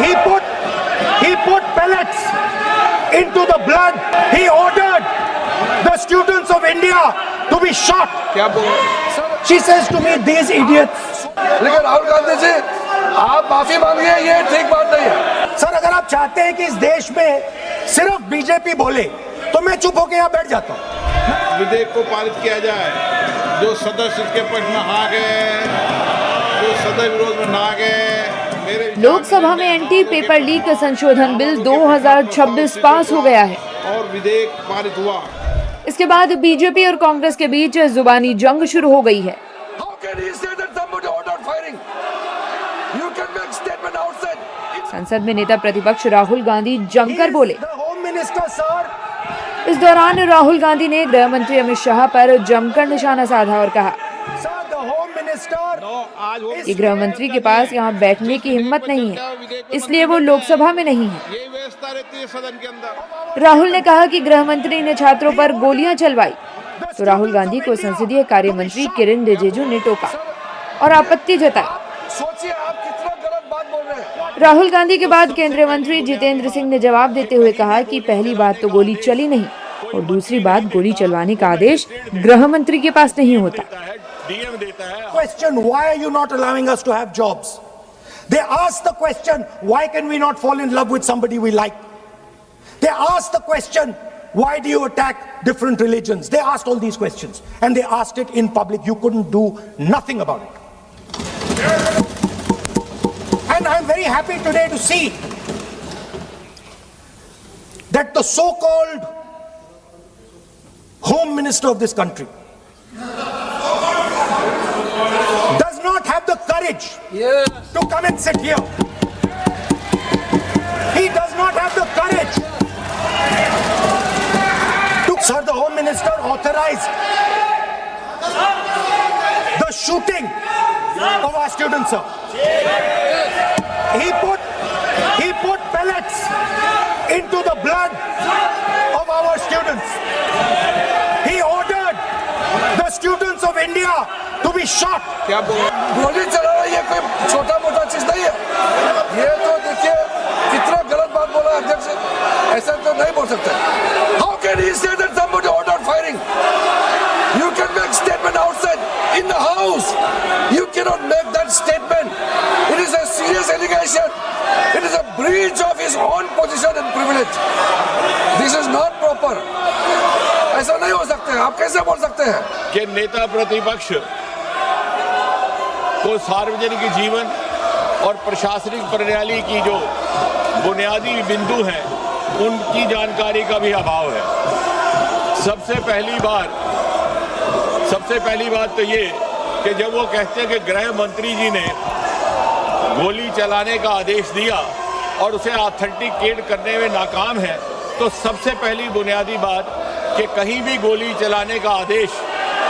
He put pellets into the blood. He ordered the students of India to be shot. क्या बोल? She says to me, these idiots. लेकिन राहुल गांधी जी, आप माफी मांगिए, ये ठीक बात नहीं है। सर, अगर आप चाहते हैं कि इस देश में सिर्फ बीजेपी बोले, तो मैं चुप होकर यहाँ बैठ जाता हूँ। विधेयक को पारित किया जाए, जो सदस्य इसके पक्ष में आ गए, जो सदस्य विरोध में ना गए। लोकसभा में एंटी पेपर लीक संशोधन बिल 2026 पास हो गया है और विधेयक पारित हुआ। इसके बाद बीजेपी और कांग्रेस के बीच जुबानी जंग शुरू हो गई है। संसद में नेता प्रतिपक्ष राहुल गांधी जमकर बोले। इस दौरान राहुल गांधी ने गृह मंत्री अमित शाह पर जमकर निशाना साधा और कहा कि गृह मंत्री के पास यहाँ बैठने की हिम्मत नहीं है, इसलिए वो लोकसभा में नहीं है। राहुल ने कहा कि गृह मंत्री ने छात्रों पर गोलियां चलवाई, तो राहुल गांधी को संसदीय कार्य मंत्री किरण रिजिजू ने टोका और आपत्ति जताई। राहुल गांधी के बाद केंद्रीय मंत्री जितेंद्र सिंह ने जवाब देते हुए कहा कि पहली बात तो गोली चली नहीं और दूसरी बात गोली चलवाने का आदेश गृह मंत्री के पास नहीं होता। Question, why are you not allowing us to have jobs? They ask the question, why can we not fall in love with somebody we like? They ask the question, why do you attack different religions? They asked all these questions and they asked it in public. You couldn't do nothing about it. And I'm very happy today to see that the so-called Home Minister of this country does not have the courage to come and sit here. He does not have the courage to, sir, the Home Minister authorized the shooting of our students, sir. He put pellets into the blood of our students. He ordered the students of India to be shot. क्या गोली चलाना ये कोई छोटा मोटा चीज नहीं है। ये तो देखिए कितना गलत बात बोला अध्यक्ष, ऐसा तो नहीं बोल सकते। How can he say that somebody ordered firing? You can make statement outside in the house. You cannot make that statement. It is a serious allegation. It is a breach of his own position and privilege. This is not proper. ऐसा नहीं हो सकते। आप कैसे बोल सकते हैं कि नेता प्रतिपक्ष को सार्वजनिक जीवन और प्रशासनिक प्रणाली की जो बुनियादी बिंदु हैं उनकी जानकारी का भी अभाव है। सबसे पहली बात तो ये कि जब वो कहते हैं कि गृह मंत्री जी ने गोली चलाने का आदेश दिया और उसे ऑथेंटिकेट करने में नाकाम है, तो सबसे पहली बुनियादी बात कि कहीं भी गोली चलाने का आदेश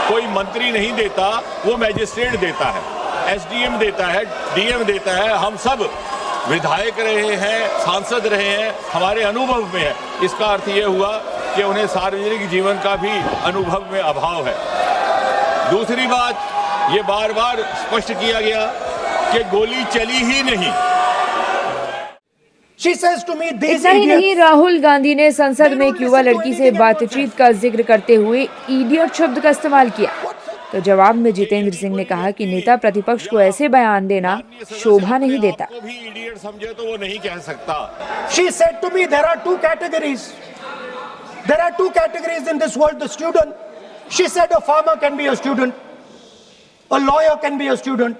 कोई मंत्री नहीं देता, वो मैजिस्ट्रेट देता है, एसडीएम देता है, डीएम देता है। हम सब विधायक रहे हैं, सांसद रहे हैं, हमारे अनुभव में है। इसका अर्थ ये हुआ कि उन्हें सार्वजनिक जीवन का भी अनुभव में अभाव है। दूसरी बात, ये बार बार स्पष्ट किया गया कि गोली चली ही नहीं। इतना ही नहीं, राहुल गांधी ने संसद में एक युवा लड़की से बातचीत का जिक्र करते हुए इडियट शब्द का इस्तेमाल किया, तो जवाब में जितेंद्र सिंह ने कहा कि नेता प्रतिपक्ष को ऐसे बयान देना शोभा नहीं देता। भी इडियट समझे तो वो नहीं कह सकता। She said to me, there are two categories. There are two categories in this world. The student. She said a farmer can be a student, a lawyer can be a student,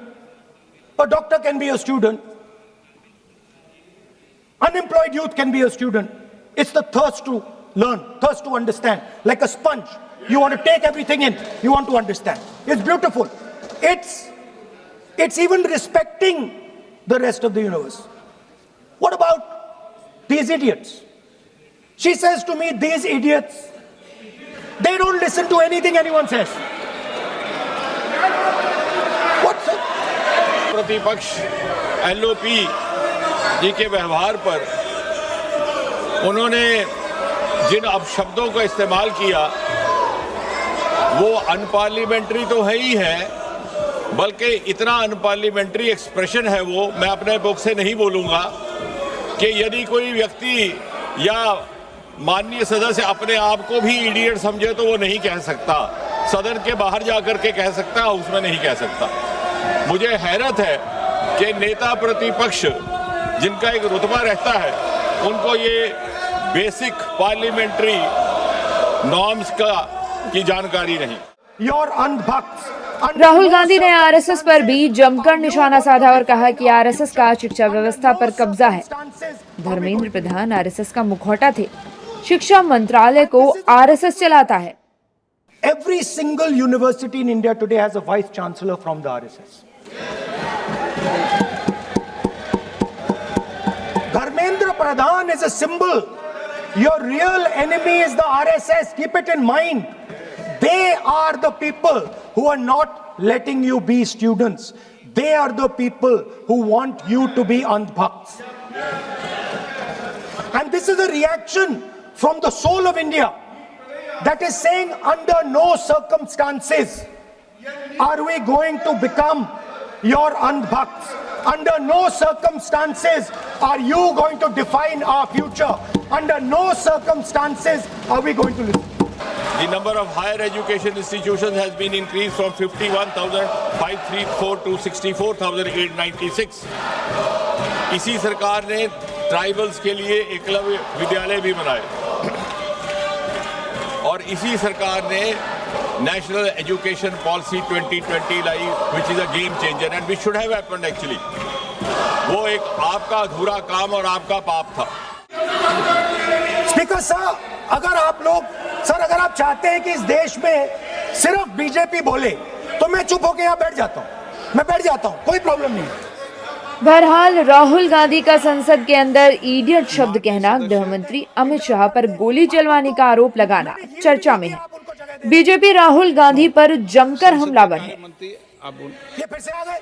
a doctor can be a student, unemployed youth can be a student. It's the thirst to learn, thirst to understand, like a sponge. You want to take everything in, you want to understand. It's beautiful. It's even respecting the rest of the universe. What about these idiots? She says to me, these idiots, they don't listen to anything anyone says. What's it? प्रतिपक्ष LOP जी के व्यवहार पर उन्होंने जिन अपशब्दों का इस्तेमाल किया वो unparliamentary तो है ही है, बल्कि इतना अनपार्लियामेंट्री एक्सप्रेशन है वो, मैं अपने बुक से नहीं बोलूँगा, कि यदि कोई व्यक्ति या माननीय सदस्य अपने आप को भी इडियट समझे तो वो नहीं कह सकता, सदन के बाहर जाकर के कह सकता, हाउस में नहीं कह सकता। मुझे हैरत है कि नेता प्रतिपक्ष जिनका एक रुतबा रहता है उनको ये बेसिक पार्लियामेंट्री नॉर्म्स की जानकारी नहीं। Your अंधभक्त राहुल गांधी ने आरएसएस पर भी जमकर निशाना साधा और कहा कि आरएसएस का शिक्षा व्यवस्था पर कब्जा है। धर्मेंद्र प्रधान आरएसएस का मुखौटा थे, शिक्षा मंत्रालय को आरएसएस चलाता है। Every single university in India today has a vice chancellor from the RSS. Dharmendra Pradhan is a symbol. Your real enemy is the RSS. Keep it in mind. They are the people who are not letting you be students. They are the people who want you to be andhbhakts. And this is a reaction from the soul of India that is saying under no circumstances are we going to become your andhbhakts. Under no circumstances are you going to define our future. Under no circumstances are we going to listen. The number of higher education institutions has been increased from 51,534 to 64,896. इसी सरकार ने tribals के लिए एकलव्य विद्यालय भी बनाए और इसी सरकार ने national education policy 2020 lie, which is a game changer and which should have happened actually. वो एक आपका अधूरा काम और आपका पाप था। स्पीकर साहब, अगर आप चाहते हैं कि इस देश में सिर्फ बीजेपी बोले तो मैं चुप होकर यहाँ बैठ जाता हूँ, कोई प्रॉब्लम नहीं। बहरहाल राहुल गांधी का संसद के अंदर इडियट शब्द कहना, गृह मंत्री अमित शाह पर गोली चलवाने का आरोप लगाना चर्चा में है। बीजेपी राहुल गांधी पर जमकर हमलावर है। ये फिर से आ गए।